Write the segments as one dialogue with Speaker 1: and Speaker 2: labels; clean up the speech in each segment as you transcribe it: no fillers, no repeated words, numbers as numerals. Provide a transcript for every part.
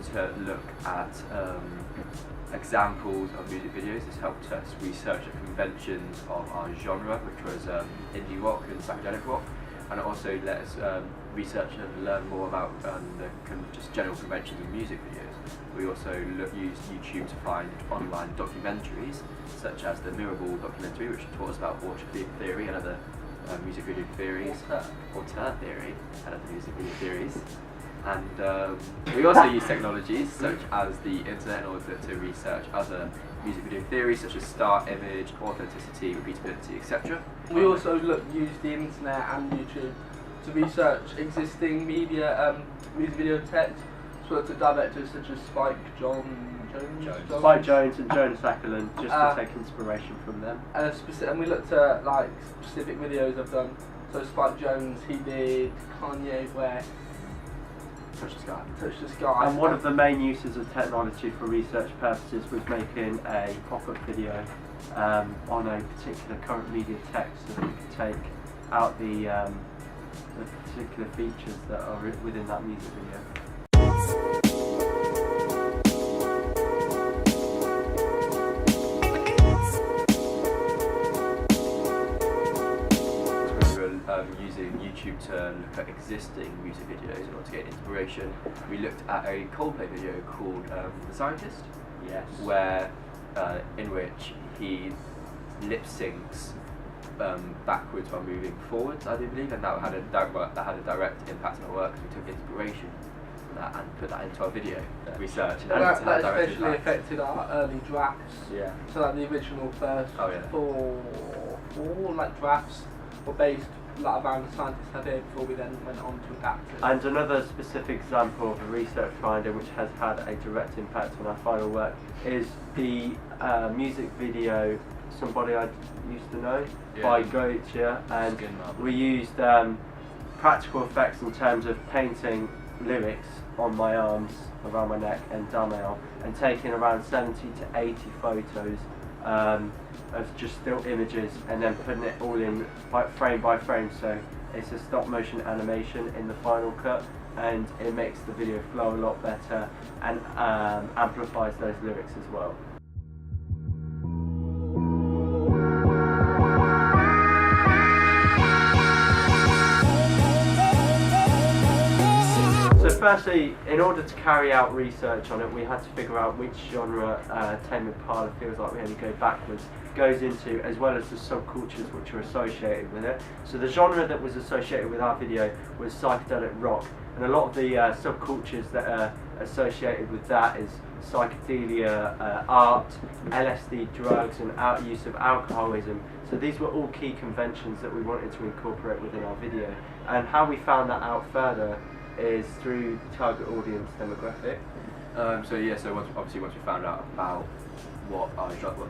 Speaker 1: to look at examples of music videos. This helped us research the conventions of our genre, which was indie rock and psychedelic rock, and it also let us research and learn more about just general conventions of music videos. We also used YouTube to find online documentaries, such as the Mirrorball documentary, which taught us about auteur theory and other music video theories, auteur theory and other music video theories. And we also use technologies such as the internet in order to research other music video theories such as start image, authenticity, repeatability, etc.
Speaker 2: We also use the internet and YouTube to research existing media, music video text. So looked at directors such as Spike Jones
Speaker 3: and Joan Sackerland, just to take inspiration from them.
Speaker 2: And we looked at like specific videos of them. So Spike Jones, he did Kanye West, Touch the Sky.
Speaker 3: And one of the main uses of technology for research purposes was making a pop-up video on a particular current media text, so that you could take out the particular features that are within that music video.
Speaker 1: Using YouTube to look at existing music videos in order to get inspiration. We looked at a Coldplay video called The Scientist,
Speaker 3: yes,
Speaker 1: where in which he lip syncs backwards while moving forwards, I do believe, and that had a direct impact on our work. We took inspiration from that and put that into our video research. And
Speaker 2: that especially affected our early drafts.
Speaker 3: Yeah.
Speaker 2: So like the original first four like drafts were based around the scientists had here before we then went on to adapt it.
Speaker 3: And another specific example of a research finding which has had a direct impact on our final work is the music video Somebody I Used to Know by Goethe, and we used practical effects in terms of painting lyrics on my arms, around my neck and down my arm, and taking around 70 to 80 photos of just still images and then putting it all in frame by frame, so it's a stop motion animation in the final cut, and it makes the video flow a lot better and amplifies those lyrics as well. So firstly, in order to carry out research on it, we had to figure out which genre Tame Impala feels like we only go backwards goes into, as well as the subcultures which are associated with it. So the genre that was associated with our video was psychedelic rock, and a lot of the subcultures that are associated with that is psychedelia, art, LSD, drugs, and use of alcoholism. So these were all key conventions that we wanted to incorporate within our video. And how we found that out further is through target audience demographic.
Speaker 1: So once we found out about what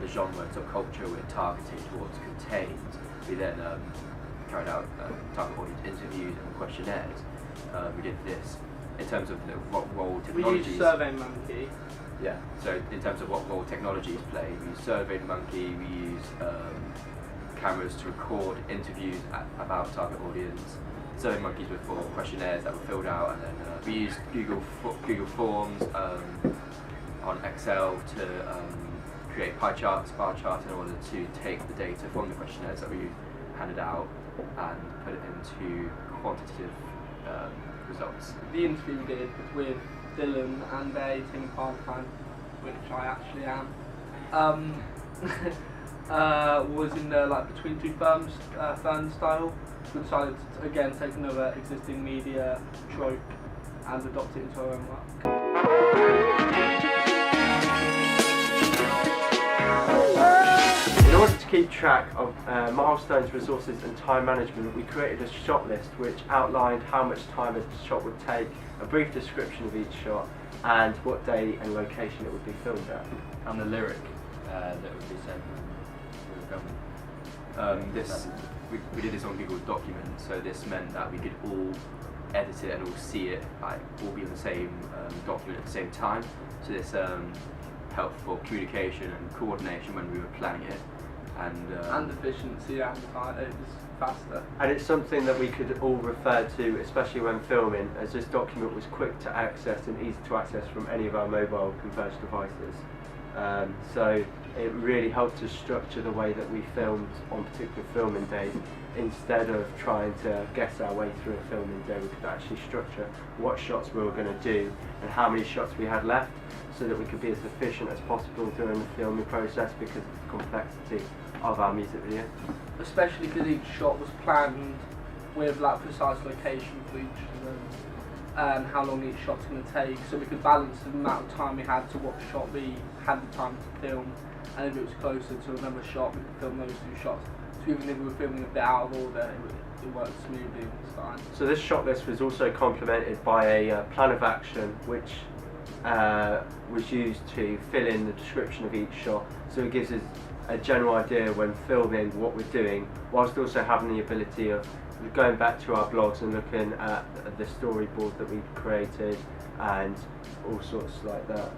Speaker 1: the genre and subculture we're targeting towards contained, we then carried out target audience interviews and questionnaires. We did this in terms of what role technologies.
Speaker 2: We used SurveyMonkey.
Speaker 1: Yeah. So in terms of what role technologies play, we use SurveyMonkey. We use cameras to record interviews about target audience. SurveyMonkeys were for questionnaires that were filled out, and then we used Google Forms on Excel to create pie charts, bar charts, in order to take the data from the questionnaires that we handed out and put it into quantitative results.
Speaker 2: The interview we did was with Dylan and a Tame Impala fan, which I actually am, was in the between two ferns style. We decided to again take another existing media trope and adopt it into our own work.
Speaker 3: In order to keep track of milestones, resources and time management, we created a shot list which outlined how much time a shot would take, a brief description of each shot, and what day and location it would be filmed at.
Speaker 4: And the lyric that would be sent to the film.
Speaker 1: We did this on Google Documents, so this meant that we could all edit it and all see it, all be in the same document at the same time. So this helped for communication and coordination when we were planning it, and
Speaker 2: efficiency and faster.
Speaker 3: And it's something that we could all refer to, especially when filming, as this document was quick to access and easy to access from any of our mobile converged devices. So it really helped us structure the way that we filmed on particular filming days. Instead of trying to guess our way through a filming day, we could actually structure what shots we were going to do and how many shots we had left, so that we could be as efficient as possible during the filming process because of the complexity of our music video.
Speaker 2: Especially because each shot was planned with like precise location for each of them and how long each shot's going to take, so we could balance the amount of time we had to what shot we had the time to film, and if it was closer to another shot we could film those two shots. So even if we were filming a bit out of order, it worked smoothly and it's fine.
Speaker 3: So this shot list was also complemented by a plan of action which was used to fill in the description of each shot, so it gives us a general idea when filming what we're doing, whilst also having the ability of going back to our blogs and looking at the storyboard that we've created and all sorts like that.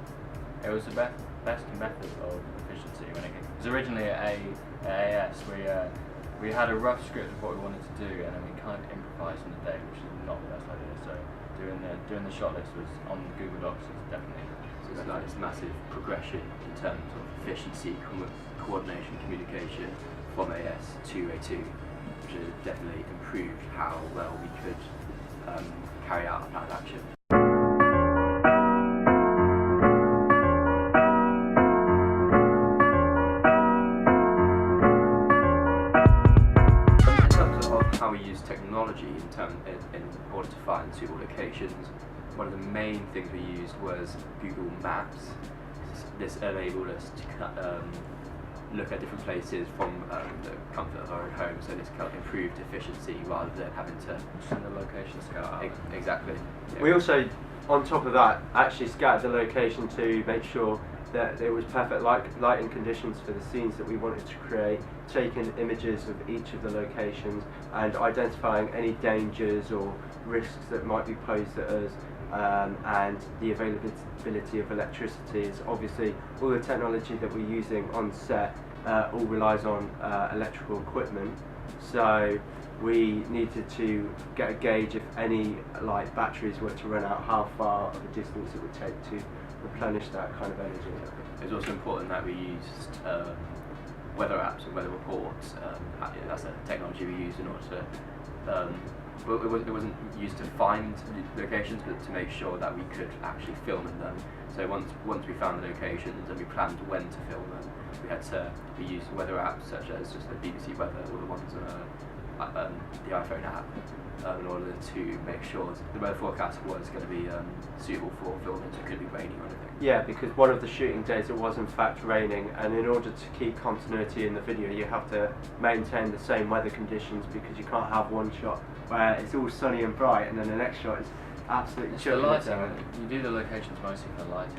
Speaker 4: It was the best method of efficiency when it came. Because originally at AAS we had a rough script of what we wanted to do, and then we kind of improvised on the day, which is not the best idea. So doing the shot list was on Google Docs is definitely.
Speaker 1: So it's like this massive progression in terms of efficiency, coordination, communication from AS to A2, which has definitely improved how well we could carry out a plan of action. In terms of how we use technology in order to find suitable locations, one of the main things we used was Google Maps. This enabled us to look at different places from the comfort of our own home, so this kind of improved efficiency rather than having to
Speaker 4: Send the location scout out.
Speaker 1: Exactly. Yeah.
Speaker 3: We also, on top of that, actually scouted the location to make sure that there was perfect lighting conditions for the scenes that we wanted to create, taking images of each of the locations and identifying any dangers or risks that might be posed at us. And the availability of electricity is obviously all the technology that we're using on set all relies on electrical equipment, so we needed to get a gauge if any batteries were to run out, how far of a distance it would take to replenish that kind of energy.
Speaker 1: It was also important that we used weather apps and weather reports. That's a technology we use in order to it wasn't used to find locations, but to make sure that we could actually film in them. So once we found the locations and we planned when to film them, we used weather apps such as just the BBC Weather or the ones on the iPhone app in order to make sure the weather forecast was going to be suitable for filming, so it could be raining or anything.
Speaker 3: Yeah, because one of the shooting days it was in fact raining, and in order to keep continuity in the video you have to maintain the same weather conditions, because you can't have one shot where it's all sunny and bright and then the next shot is absolutely
Speaker 4: It's the
Speaker 3: chilling.
Speaker 4: lighting. You do the locations mostly for the lighting.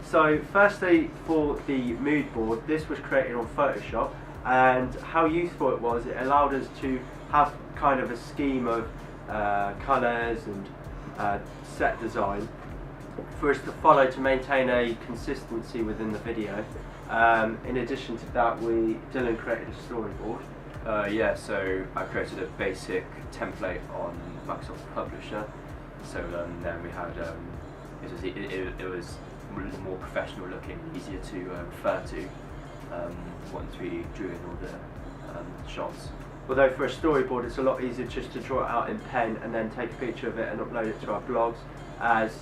Speaker 3: So firstly, for the mood board, this was created on Photoshop, and how useful it was, it allowed us to have kind of a scheme of colours and set design for us to follow to maintain a consistency within the video. In addition to that, Dylan created a storyboard.
Speaker 1: Yeah, so I created a basic template on Microsoft Publisher. So then we had it was more professional looking, easier to refer to once we drew in all the shots.
Speaker 3: Although for a storyboard it's a lot easier just to draw it out in pen and then take a picture of it and upload it to our blogs, as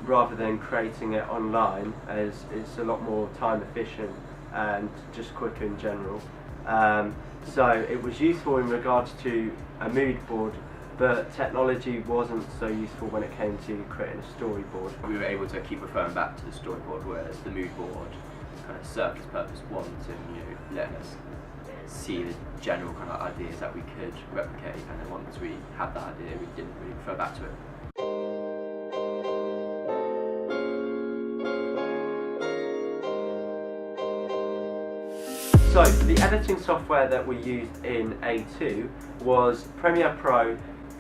Speaker 3: rather than creating it online, as it's a lot more time efficient and just quicker in general. So it was useful in regards to a mood board, but technology wasn't so useful when it came to creating a storyboard.
Speaker 1: We were able to keep referring back to the storyboard, whereas the mood board kind of served its purpose once in letting us see the general kind of ideas that we could replicate, and then once we had that idea we didn't really refer back to it.
Speaker 3: So the editing software that we used in A2 was Premiere Pro,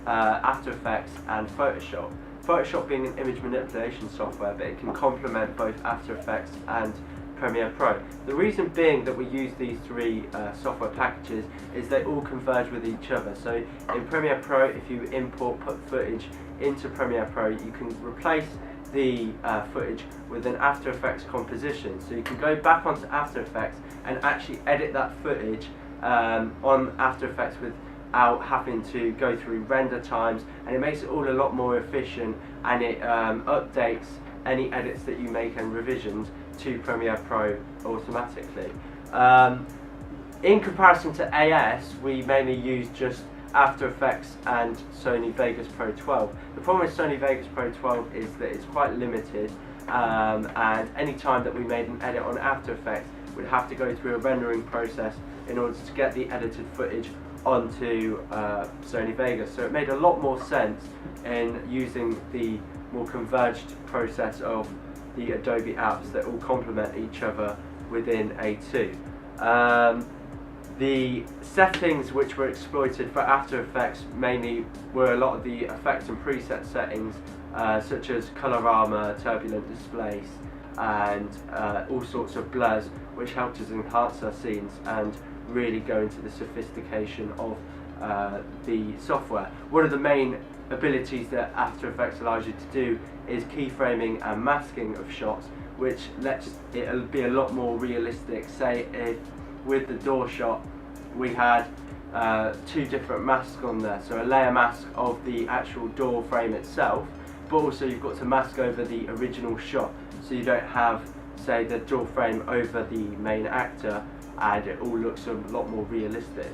Speaker 3: After Effects and Photoshop. Photoshop being an image manipulation software, but it can complement both After Effects and Premiere Pro. The reason being that we use these three software packages is they all converge with each other. So in Premiere Pro, if you put footage into Premiere Pro, you can replace the footage with an After Effects composition. So you can go back onto After Effects and actually edit that footage on After Effects without having to go through render times, and it makes it all a lot more efficient, and it updates any edits that you make and revisions to Premiere Pro automatically. In comparison to AS, we mainly use just After Effects and Sony Vegas Pro 12. The problem with Sony Vegas Pro 12 is that it's quite limited, and any time that we made an edit on After Effects, we'd have to go through a rendering process in order to get the edited footage onto Sony Vegas. So it made a lot more sense in using the more converged process of the Adobe apps that all complement each other within A2. The settings which were exploited for After Effects mainly were a lot of the effects and preset settings, such as colorama, turbulent displace, and all sorts of blurs, which helped us enhance our scenes and really go into the sophistication of the software. One of the main abilities that After Effects allows you to do is keyframing and masking of shots, which lets it be a lot more realistic. Say if with the door shot we had two different masks on there, so a layer mask of the actual door frame itself, but also you've got to mask over the original shot, so you don't have, say, the door frame over the main actor, and it all looks a lot more realistic.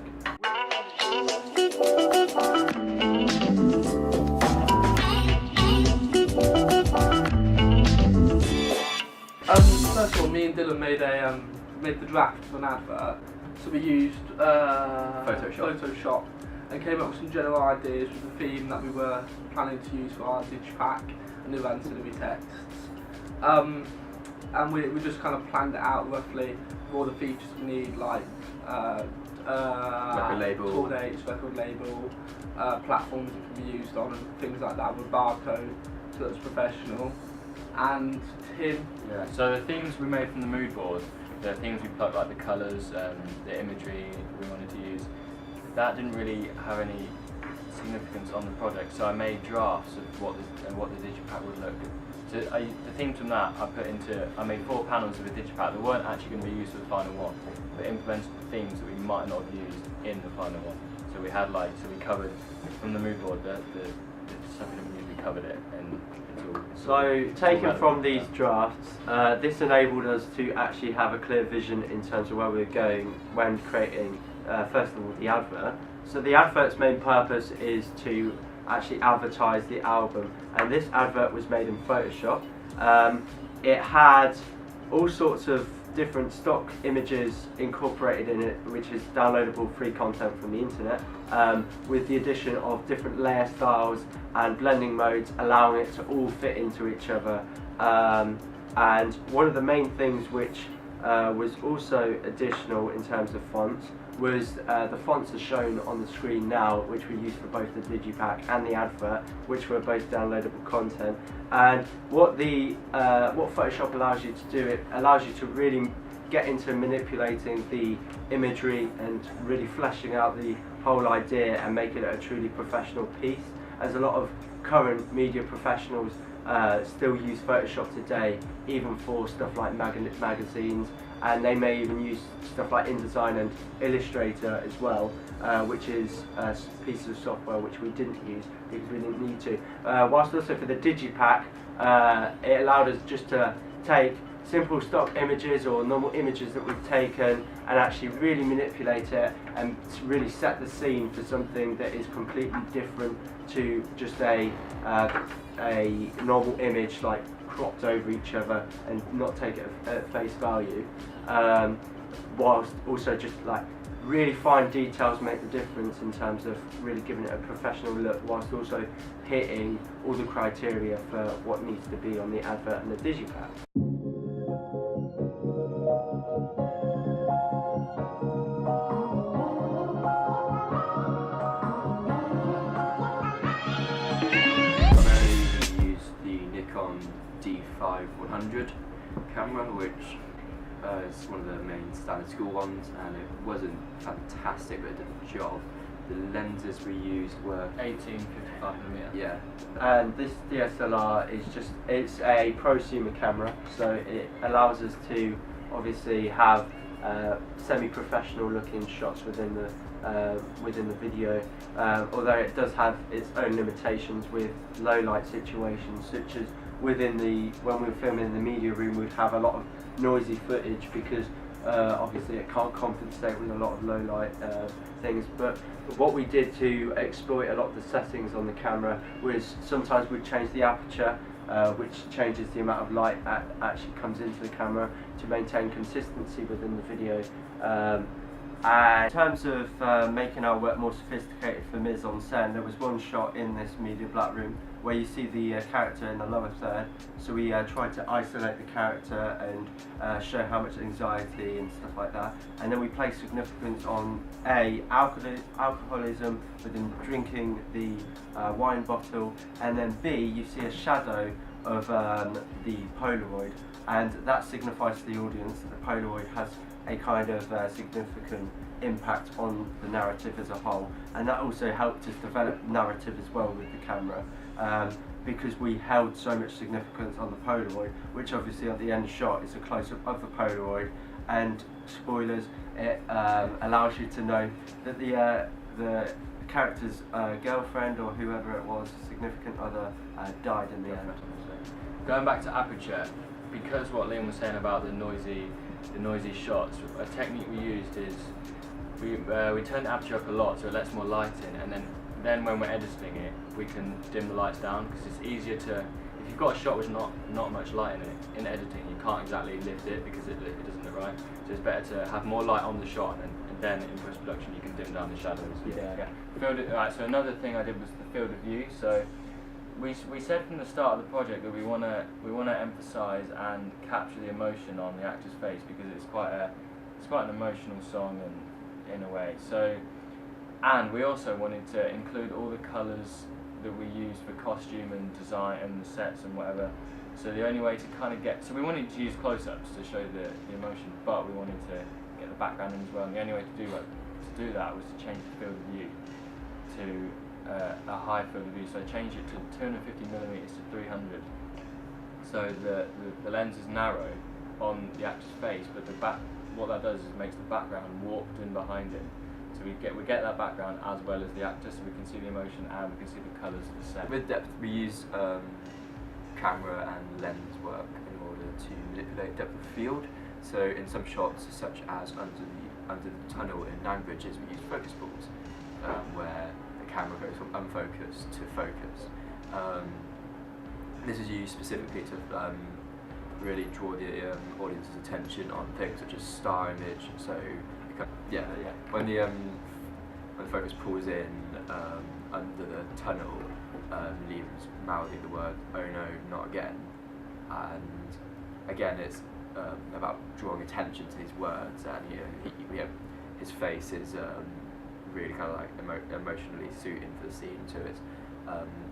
Speaker 2: First of all, me and Dylan made the draft of an advert. So we used Photoshop and came up with some general ideas for the theme that we were planning to use for our digipack and new ancillary texts. And we just kind of planned it out roughly with all the features we need, like
Speaker 1: record label,
Speaker 2: tour dates, record label, platforms it can be used on, and things like that, with barcode, so it's professional. And Tim?
Speaker 4: Yeah, so the themes we made from the mood board, the themes we plucked, like the colours, the imagery we wanted to use, that didn't really have any significance on the project, so I made drafts of what the digipack would look. So the themes from that I made 4 panels of a digipack that weren't actually going to be used for the final one, but implemented the themes that we might not have used in the final one. So we had we covered from the mood board the stuff we didn't use, we covered it, and
Speaker 3: So taken from these drafts, this enabled us to actually have a clear vision in terms of where we were going when creating, first of all, the advert. So the advert's main purpose is to actually advertise the album, and this advert was made in Photoshop. It had all sorts of different stock images incorporated in it, which is downloadable free content from the internet, with the addition of different layer styles and blending modes, allowing it to all fit into each other. And one of the main things which was also additional in terms of fonts was the fonts are shown on the screen now, which we use for both the digipack and the advert, which were both downloadable content. And what Photoshop allows you to do, it allows you to really get into manipulating the imagery and really fleshing out the whole idea and make it a truly professional piece, as a lot of current media professionals still use Photoshop today, even for stuff like magazines, and they may even use stuff like InDesign and Illustrator as well, which is pieces of software which we didn't use because we didn't need to. Whilst also for the digipack, it allowed us just to take simple stock images or normal images that we've taken and actually really manipulate it and really set the scene for something that is completely different to just a normal image, like cropped over each other, and not take it at face value, whilst also just like really fine details make the difference in terms of really giving it a professional look, whilst also hitting all the criteria for what needs to be on the advert and the digipack.
Speaker 1: A100 camera, which is one of the main standard school ones, and it wasn't fantastic, but it did the job. The lenses we used were
Speaker 4: 18-55mm.
Speaker 1: yeah.
Speaker 3: And this DSLR is it's a prosumer camera, so it allows us to obviously have semi-professional looking shots within the video, although it does have its own limitations with low light situations, such as when we were filming in the media room, we'd have a lot of noisy footage because obviously it can't compensate with a lot of low light things. But what we did to exploit a lot of the settings on the camera was sometimes we'd change the aperture, which changes the amount of light that actually comes into the camera to maintain consistency within the video. And in terms of making our work more sophisticated for mise en scène, there was one shot in this media black room where you see the character in the lower third, so we tried to isolate the character and show how much anxiety and stuff like that, and then we place significance on alcoholism with him drinking the wine bottle, and then B, you see a shadow of the Polaroid, and that signifies to the audience that the Polaroid has a kind of significant impact on the narrative as a whole, and that also helped us develop narrative as well with the camera, because we held so much significance on the Polaroid, which obviously at the end shot is a close-up of the Polaroid, and spoilers, it allows you to know that the character's girlfriend or whoever it was, significant other, died in the end.
Speaker 4: Going back to aperture, because what Liam was saying about the noisy shots, a technique we used is we turn the aperture up a lot so it lets more light in, and then when we're editing it we can dim the lights down, because it's easier to, if you've got a shot with not much light in it, in editing you can't exactly lift it because it doesn't look right, so it's better to have more light on the shot, and then in post-production you can dim down the shadows. Right, so another thing I did was the field of view. So we said from the start of the project that we want to emphasise and capture the emotion on the actor's face, because it's quite an emotional song in a way. So, and we also wanted to include all the colours that we use for costume and design and the sets and whatever. So the only way to kind of get, so we wanted to use close-ups to show the emotion, but we wanted to get the background in as well. And the only way to do that was to change the field of view to a high field of view. So I changed it to 250mm to 300. So the lens is narrow on the actor's face, but what that does is makes the background warped in behind it. So we get that background as well as the actor, so we can see the emotion and we can see the colours of the set.
Speaker 1: With depth, we use camera and lens work in order to manipulate depth of field. So in some shots, such as under the tunnel in Nine Bridges, we use focus pulls, where the camera goes from unfocused to focus. This is used specifically to really draw the audience's attention on things such as star image. So when the focus pulls in under the tunnel, Liam's mouthing the word "Oh no, not again," and again it's about drawing attention to these words, and his face is really kind of like emotionally suiting for the scene, so it's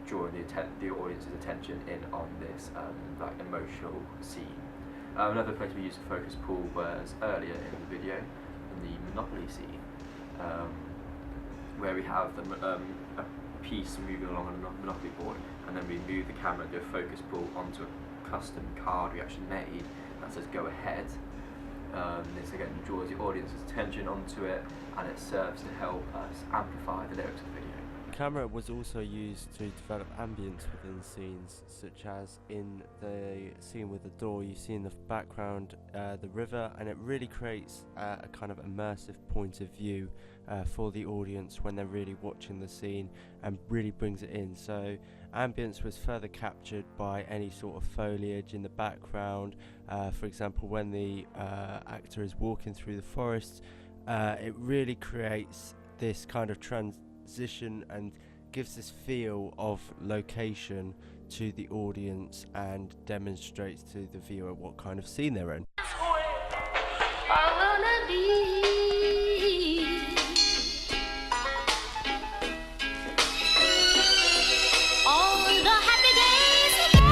Speaker 1: drawing the audience's attention in on this like emotional scene. Another place we used a focus pull was earlier in the video, in the Monopoly scene, where we have a piece moving along on a Monopoly board, and then we move the camera and do a focus pull onto a custom card we actually made that says "Go ahead." This again draws the audience's attention onto it, and it serves to help us amplify the lyrics of the video.
Speaker 5: The camera was also used to develop ambience within scenes, such as in the scene with the door, you see in the background the river, and it really creates a kind of immersive point of view for the audience when they're really watching the scene, and really brings it in. So ambience was further captured by any sort of foliage in the background. For example, when the actor is walking through the forest, it really creates this kind of transition and gives this feel of location to the audience and demonstrates to the viewer what kind of scene they're in.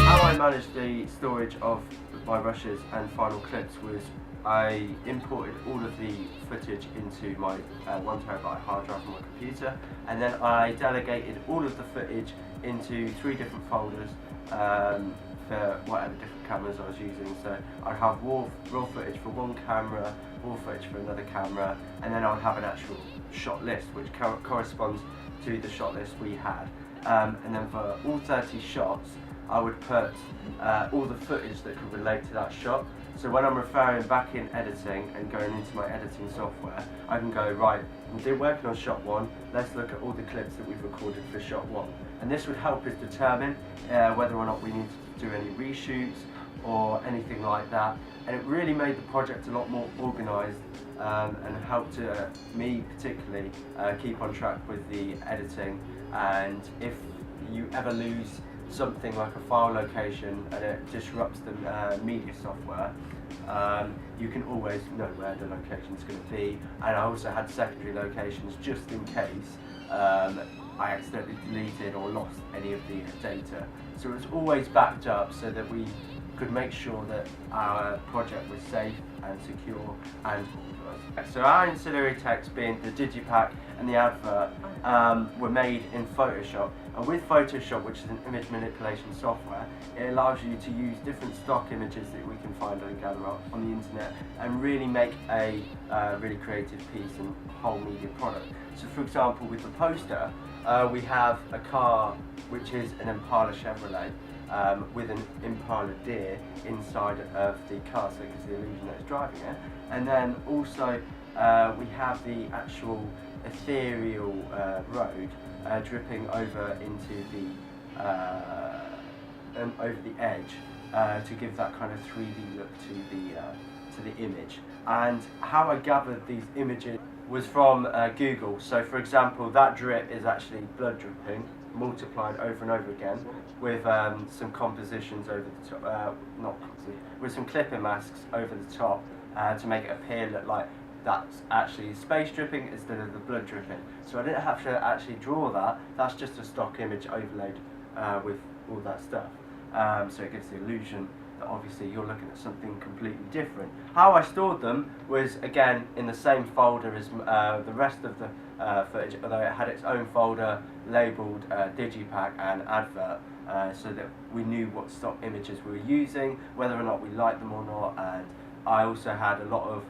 Speaker 3: How I manage the storage of my rushes and final clips was I imported all of the footage into my 1 terabyte hard drive on my computer, and then I delegated all of the footage into 3 different folders for whatever different cameras I was using. So I'd have raw footage for one camera, raw footage for another camera, and then I would have an actual shot list which corresponds to the shot list we had. And then for all 30 shots I would put all the footage that could relate to that shot. So when I'm referring back in editing and going into my editing software, I can go, right, we're working on shot 1, let's look at all the clips that we've recorded for shot 1. And this would help us determine whether or not we need to do any reshoots or anything like that. And it really made the project a lot more organised and helped me particularly keep on track with the editing. And if you ever lose something like a file location and it disrupts the media software, you can always know where the location is going to be. And I also had secondary locations just in case I accidentally deleted or lost any of the data. So it was always backed up so that we could make sure that our project was safe and secure and organised. So our ancillary text, being the digipack and the advert, were made in Photoshop. And with Photoshop, which is an image manipulation software, it allows you to use different stock images that we can find and gather up on the internet and really make a really creative piece and whole media product. So for example, with the poster, we have a car which is an Impala Chevrolet with an Impala deer inside of the car, so it gives the illusion that it's driving it. And then also we have the actual ethereal road dripping over into the over the edge to give that kind of 3D look to the image. And how I gathered these images was from Google. So for example, that drip is actually blood dripping multiplied over and over again with some compositions over the top, with some clipping masks over the top to make it appear like that's actually space dripping instead of the blood dripping. So I didn't have to actually draw that, that's just a stock image overlaid with all that stuff. So it gives the illusion that obviously you're looking at something completely different. How I stored them was again in the same folder as the rest of the footage, although it had its own folder labelled Digipack and Advert, so that we knew what stock images we were using, whether or not we liked them or not. And I also had a lot of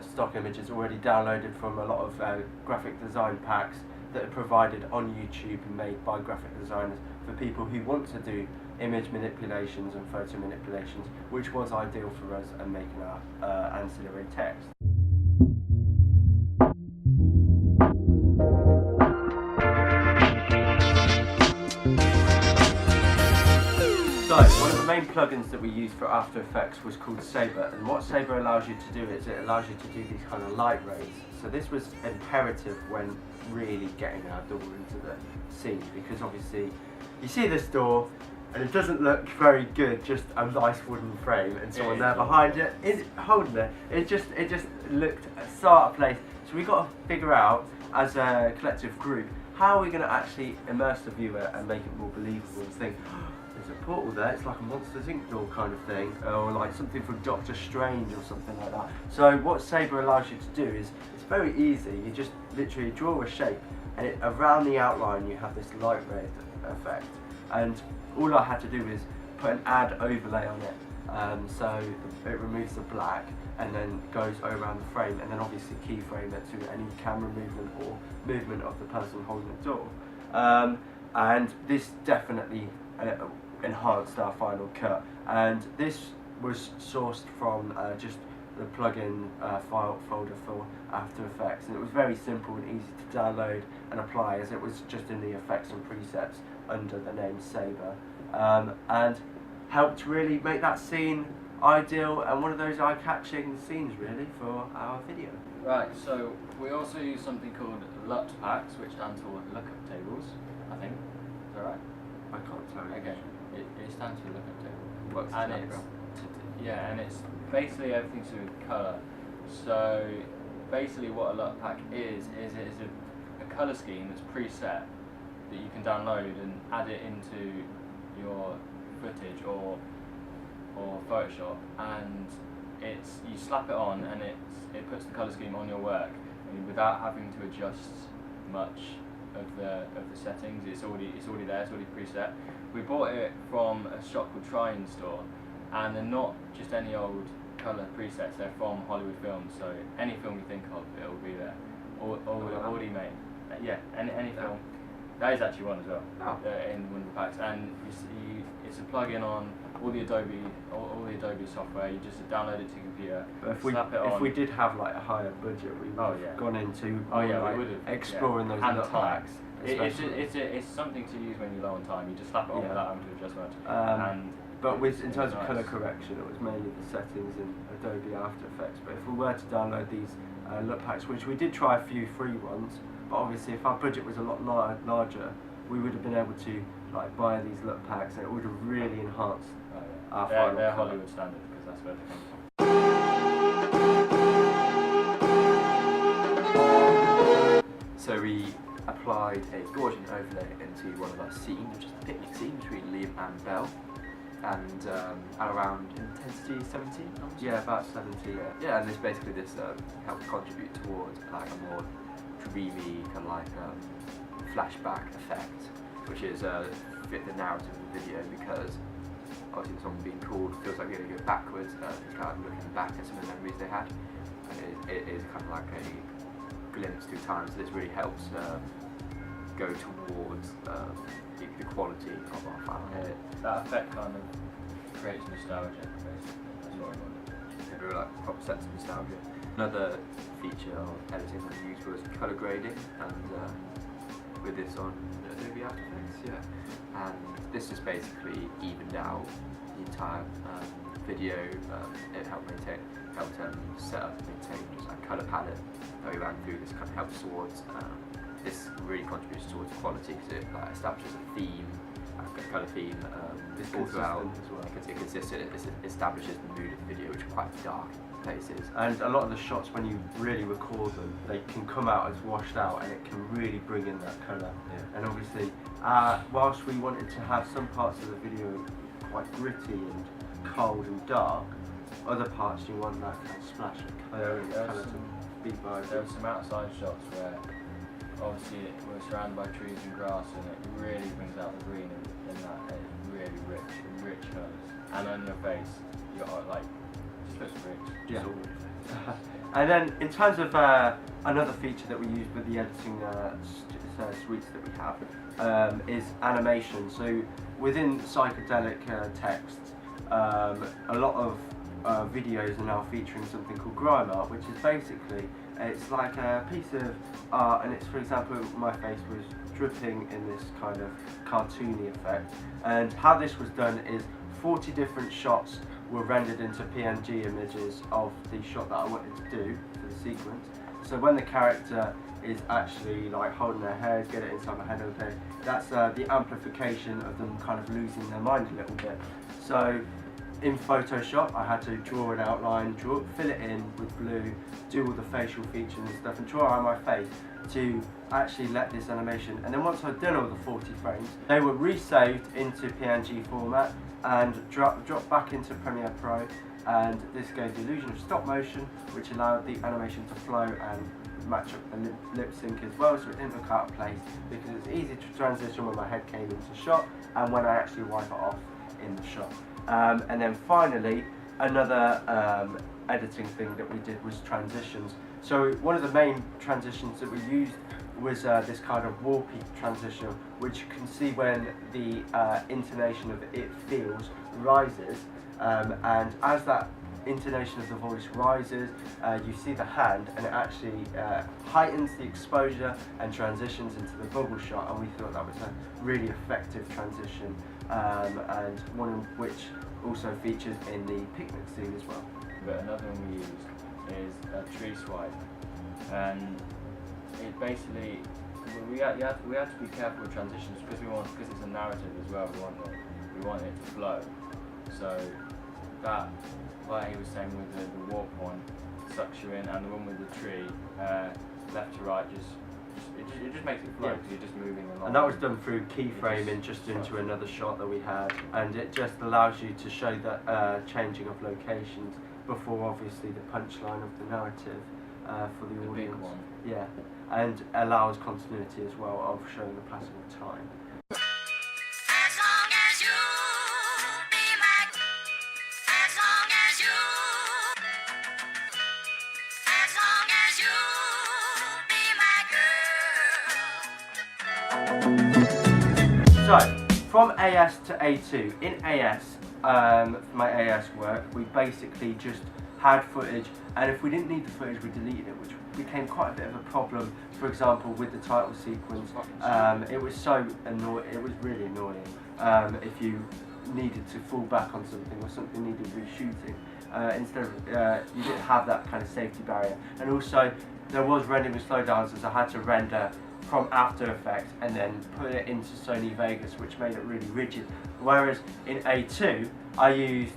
Speaker 3: stock images already downloaded from a lot of graphic design packs that are provided on YouTube and made by graphic designers for people who want to do image manipulations and photo manipulations, which was ideal for us and making our ancillary text. So, one of the main plugins that we used for After Effects was called Sabre, and what Sabre allows you to do is it allows you to do these kind of light rays. So this was imperative when really getting our door into the scene, because obviously you see this door and it doesn't look very good, just a nice wooden frame and someone there behind it, holding it. It just looked so out of place. So we got to figure out as a collective group how are we going to actually immerse the viewer and make it more believable and think, there's a portal there, it's like a Monsters Inc. door kind of thing, or like something from Doctor Strange or something like that. So what Sabre allows you to do is, it's very easy, you just literally draw a shape and around the outline you have this light ray effect. And all I had to do is put an add overlay on it, so it removes the black and then goes around the frame, and then obviously keyframe it to any camera movement or movement of the person holding the door. And this definitely enhanced our final cut, and this was sourced from just the plugin file folder for After Effects, and it was very simple and easy to download and apply, as it was just in the effects and presets under the name Sabre, and helped really make that scene ideal and one of those eye-catching scenes really for our video.
Speaker 4: Right, so we also use something called LUT packs, which stands for lookup tables, I think. Is that right?
Speaker 3: I can't tell you.
Speaker 4: Okay, it stands for lookup table.
Speaker 1: Works
Speaker 4: And
Speaker 1: as
Speaker 4: it's,
Speaker 1: well.
Speaker 4: yeah, and it's basically everything to do with colour. So basically what a LUT pack is it is a colour scheme that's preset that you can download and add it into your footage, or or Photoshop, and you slap it on, and it puts the colour scheme on your work, and without having to adjust much of the settings. It's already there. It's already preset. We bought it from a shop called Trine Store, and they're not just any old colour presets. They're from Hollywood Films, so any film you think of, it will be there. Already made. Yeah, any film. That is actually one as well. In one of the packs, and it's a plug-in on all the Adobe software. You just download it to your computer.
Speaker 3: But if we did have like a higher budget, we would have gone into
Speaker 4: we would have
Speaker 3: exploring those
Speaker 4: and
Speaker 3: little
Speaker 4: time.
Speaker 3: packs.
Speaker 4: It's something to use when you're low on time. You just slap it on without having to adjust much.
Speaker 3: But in terms of colour correction, it was mainly the settings in Adobe After Effects. But if we were to download these look packs, which we did try a few free ones, but obviously if our budget was a lot larger, we would have been able to like buy these look packs, and it would have really enhanced our final
Speaker 4: they're
Speaker 3: colour.
Speaker 4: Hollywood standard, because that's where they come from.
Speaker 1: So we applied a Gaussian overlay into one of our scenes, which is the picnic scene between Liam and Belle, and at around intensity 17.
Speaker 3: Yeah, about 70.
Speaker 1: Yeah, and basically this helped contribute towards like a more dreamy kind of like flashback effect, which is fit the narrative of the video, because obviously the song being called feels like we're going to go backwards. It's kind of looking back at some of the memories they had, and it is kind of like a glimpse through time. So this really helps go towards the quality of our final edit.
Speaker 4: That effect kind of creates nostalgia, basically. That's what I wanted.
Speaker 1: It really like proper sense of nostalgia. Another feature of editing that we used was colour grading, and with this on Adobe After Effects, and this just basically evened out the entire video. It helped set up and maintain just like colour palette that we ran through. This kind of helps towards this really contributes towards quality, because it like establishes a theme, a colour theme all throughout.
Speaker 3: As well.
Speaker 1: It's consistent. It establishes the mood of the video, which are quite dark places.
Speaker 3: And a lot of the shots, when you really record them, they can come out as washed out, and it can really bring in that colour.
Speaker 1: Yeah.
Speaker 3: And obviously, whilst we wanted to have some parts of the video quite gritty and cold and dark, other parts you want that kind of splash of colour and colour to be vibrant.
Speaker 4: There were some outside shots where obviously we're surrounded by trees and grass, and it really brings out the green in that. It's really rich colours. And on your face, you're like, just looks rich.
Speaker 3: Yeah.
Speaker 4: Just all over.
Speaker 3: And then in terms of another feature that we use with the editing suites that we have is animation. So within psychedelic texts, a lot of videos are now featuring something called grime art, which is basically, it's like a piece of art, and it's, for example, my face was dripping in this kind of cartoony effect. And how this was done is 40 different shots were rendered into PNG images of the shot that I wanted to do for the sequence. So when the character is actually like holding their head, get it inside my head, okay, that's the amplification of them kind of losing their mind a little bit. So in Photoshop, I had to draw an outline, fill it in with blue, do all the facial features and stuff, and draw out my face to actually let this animation. And then once I'd done all the 40 frames, they were resaved into PNG format and dropped back into Premiere Pro, and this gave the illusion of stop motion, which allowed the animation to flow and match up the lip sync as well, so it didn't look out of place, because it's easy to transition when my head came into shot and when I actually wipe it off in the shot. And then finally, another editing thing that we did was transitions. So one of the main transitions that we used was this kind of warpy transition, which you can see when the intonation of "it feels" rises, and as that intonation of the voice rises, you see the hand, and it actually heightens the exposure and transitions into the bubble shot, and we thought that was a really effective transition, and one of which also features in the picnic scene as well.
Speaker 4: But another one we used is a tree swipe, and it basically we had to be careful with transitions because it's a narrative as well. We want it to flow. So that, like he was saying with the warp one, sucks you in, and the one with the tree, left to right just it just makes it flow
Speaker 3: Yeah.
Speaker 4: because you're just moving along.
Speaker 3: And that was done through keyframing just into another shot that we had, and it just allows you to show that changing of locations before obviously the punchline of the narrative for the
Speaker 4: the
Speaker 3: audience.
Speaker 4: big one.
Speaker 3: Yeah, and allows continuity as well of showing the passing of time.
Speaker 6: As long as you be my, as long as you, as long as you be my girl.
Speaker 3: So, from AS to A2, in AS, for my AS work, we basically just had footage, and if we didn't need the footage, we deleted it, which became quite a bit of a problem. For example, with the title sequence, it was so annoying. It was really annoying if you needed to fall back on something or something needed reshooting. Instead of you didn't have that kind of safety barrier, and also there was rendering slowdowns, as I had to render from After Effects and then put it into Sony Vegas, which made it really rigid. Whereas in A2, I used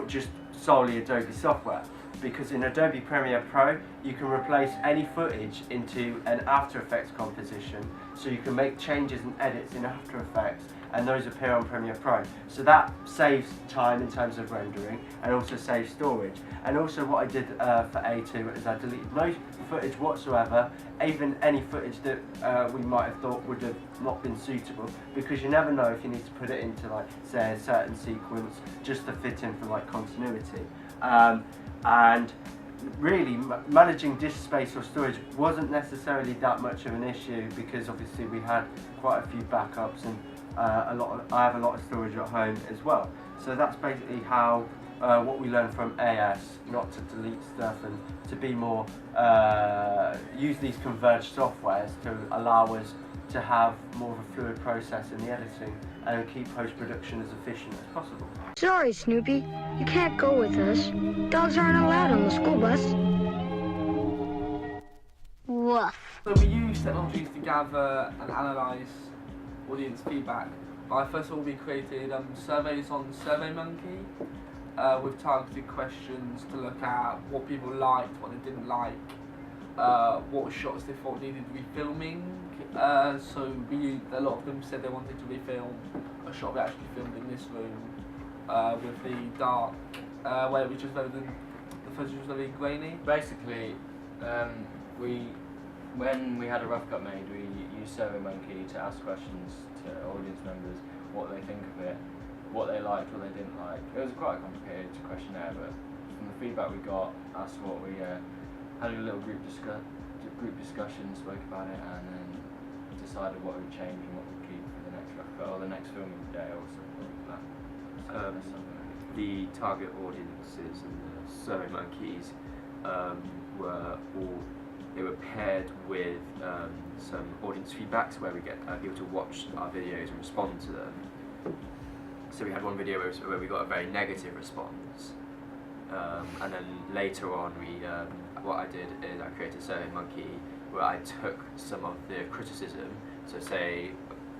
Speaker 3: just solely Adobe software, because in Adobe Premiere Pro you can replace any footage into an After Effects composition, so you can make changes and edits in After Effects, and those appear on Premiere Pro. So that saves time in terms of rendering and also saves storage. And also what I did for A2 is I deleted no footage whatsoever, even any footage that we might have thought would have not been suitable, because you never know if you need to put it into, like, say, a certain sequence just to fit in for like continuity. And really managing disk space or storage wasn't necessarily that much of an issue, because obviously we had quite a few backups, and I have a lot of storage at home as well. So that's basically how what we learned from AS, not to delete stuff and to be more use these converged softwares to allow us to have more of a fluid process in the editing and keep post-production as efficient as possible.
Speaker 7: Sorry, Snoopy. You can't go with us. Dogs aren't allowed on the school bus.
Speaker 6: Woof.
Speaker 2: So we use technologies to gather and analyse audience feedback. First of all, we created surveys on SurveyMonkey with targeted questions to look at what people liked, what they didn't like, what shots they thought needed refilming. So a lot of them said they wanted to refilm a shot we actually filmed in this room with the dark, where it was just the footage was very grainy.
Speaker 4: Basically, when we had a rough cut made, we used SurveyMonkey to ask questions to audience members what they think of it, what they liked, what they didn't like. It was quite a complicated questionnaire, but from the feedback we got, that's what we had a little group discussion, spoke about it, and then decided what we'd change and what we'd keep for the next rough cut or the next filming day or something like that.
Speaker 1: The target audiences and the SurveyMonkeys were paired with some audience feedbacks where we get people to watch our videos and respond to them. So we had one video where we got a very negative response, and then later on what I did is I created SurveyMonkey where I took some of the criticism. So say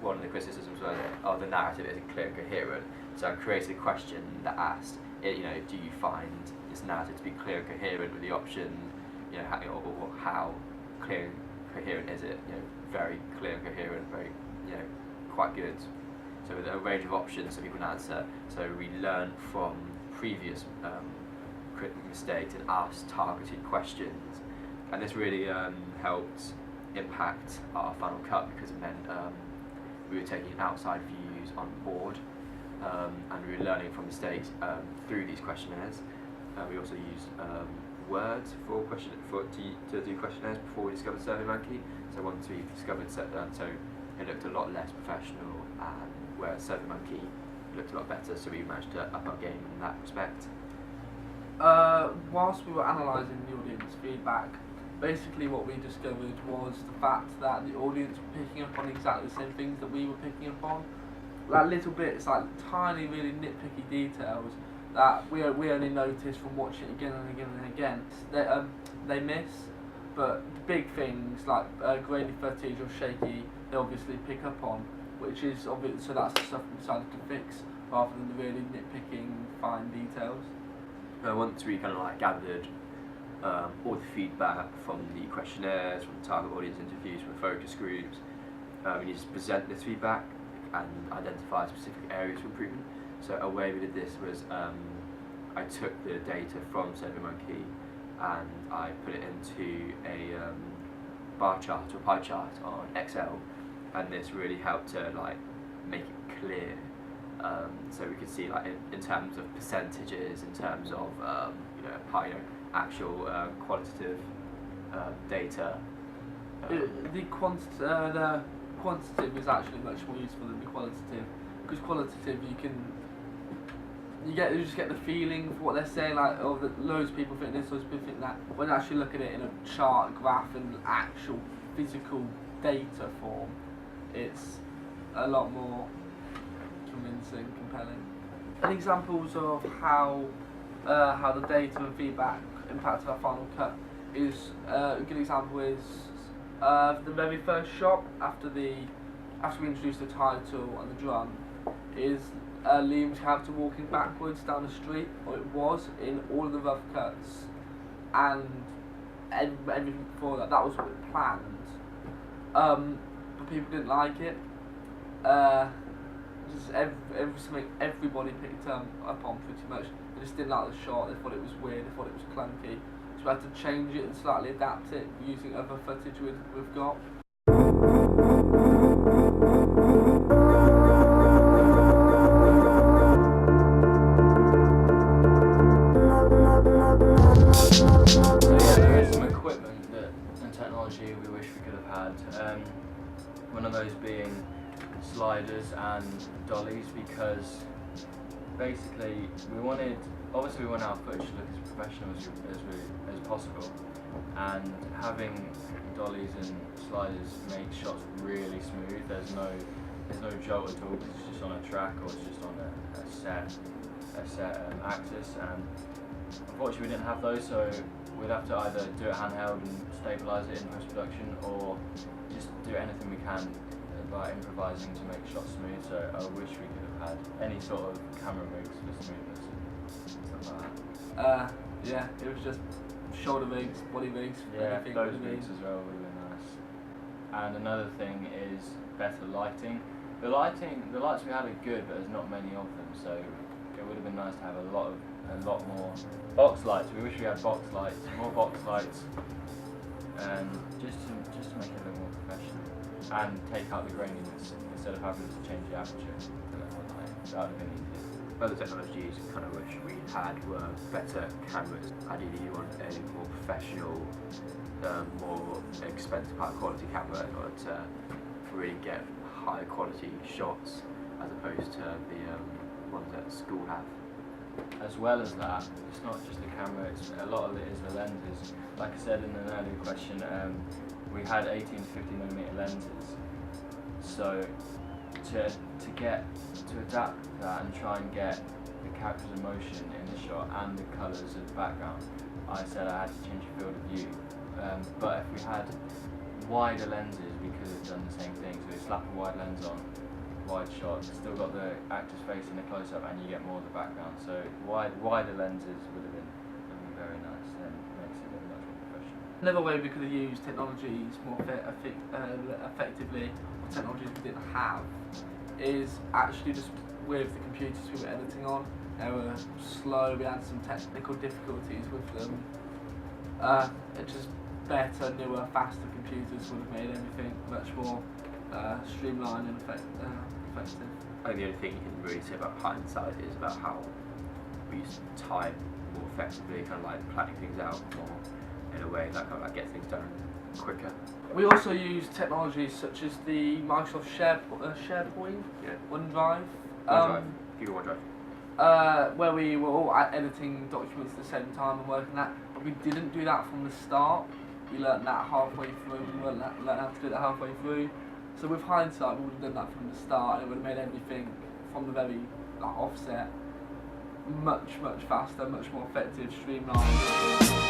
Speaker 1: one of the criticisms was, oh, the narrative isn't clear and coherent. So I created a question that asked, do you find this narrative to be clear and coherent with the option, how clear and coherent is it? Very clear and coherent, very, quite good. So with a range of options so people can answer. So we learn from previous mistakes and asked targeted questions, and this really helped impact our final cut, because it meant we were taking outside views on board, and we were learning from mistakes through these questionnaires. We also used Word to do questionnaires before we discovered SurveyMonkey. So once we discovered so it looked a lot less professional, and whereas SurveyMonkey looked a lot better, so we managed to up our game in that respect.
Speaker 2: Whilst we were analysing the audience feedback, basically what we discovered was the fact that the audience were picking up on exactly the same things that we were picking up on. Like little bits, like tiny, really nitpicky details that we only notice from watching it again and again and again. They miss, but the big things like grainy footage or shaky, they obviously pick up on, which is obvious. So that's the stuff we decided to fix, rather than the really nitpicking fine details.
Speaker 1: Once we kind of gathered all the feedback from the questionnaires, from the target audience interviews, from the focus groups. We need to present this feedback and identify specific areas for improvement. So a way we did this was I took the data from SurveyMonkey and I put it into a bar chart or pie chart on Excel, and this really helped to like make it clear, so we could see like in terms of percentages, in terms of actual qualitative data.
Speaker 2: The quantitative is actually much more useful than the qualitative, because qualitative you just get the feeling for what they're saying, like loads of people think this, loads of people think that. When you actually look at it in a chart, graph and actual physical data form, it's a lot more convincing, compelling. And examples of how the data and feedback impacted our final cut is a good example is the very first shot after we introduced the title and the drum is Liam's character walking backwards down the street, or it was in all of the rough cuts, and everything before that was what we planned. But people didn't like it. Just something everybody picked up on pretty much. They just didn't like the shot. They thought it was weird. They thought it was clunky. So we had to change it and slightly adapt it using other footage we've got.
Speaker 4: There is some equipment and technology we wish we could have had. One of those being sliders and dollies, because basically we wanted our footage to look as professional as possible, and having dollies and sliders make shots really smooth. There's no jolt at all because it's just on a track or it's just on a set axis, and unfortunately we didn't have those, so we'd have to either do it handheld and stabilise it in post-production, or just do anything we can by improvising to make shots smooth. So I wish we could have had any sort of camera moves for smoothness and stuff like that.
Speaker 2: Yeah, it was just shoulder rigs, body rigs,
Speaker 4: Yeah,
Speaker 2: everything
Speaker 4: those
Speaker 2: would have
Speaker 4: rigs
Speaker 2: been.
Speaker 4: as well would have been nice. And another thing is better lighting. The lights we had are good, but there's not many of them, so it would have been nice to have a lot more box lights. We wish we had box lights, more box lights, and just to make it a little more professional, and take out the graininess instead of having to change the aperture to let more light. That would have been easier.
Speaker 1: Other technologies I kind of wish we had were better cameras. Ideally you want a more professional, more expensive, high quality camera in order to really get high quality shots as opposed to the ones that school have.
Speaker 4: As well as that, it's not just the camera, a lot of it is the lenses. Like I said in an earlier question, we had 18 to 50mm lenses, so to adapt that and try and get the character's emotion in the shot and the colours of the background, I said I had to change the field of view. But if we had wider lenses, we could have done the same thing. So we slap a wide lens on, wide shot, still got the actor's face in the close-up, and you get more of the background. So wider lenses would have been very nice, and makes it look much more professional.
Speaker 2: Another way we could have used technologies more effectively, or technologies we didn't have, is actually just with the computers we were editing on. They were slow, we had some technical difficulties with them. Just better, newer, faster computers would have made everything much more streamlined and effective.
Speaker 1: I think the only thing you can really say about hindsight is about how we use time more effectively, kind of like planning things out more in a way that kind of like gets things done quicker.
Speaker 2: We also use technologies such as the Microsoft SharePoint, OneDrive,
Speaker 1: Google OneDrive,
Speaker 2: where we were all editing documents at the same time and working that, but we didn't do that from the start. We learnt that halfway through, we learnt how to do that halfway through. So with hindsight, we would have done that from the start, and it would have made everything from the very offset much faster, much more effective, streamlined.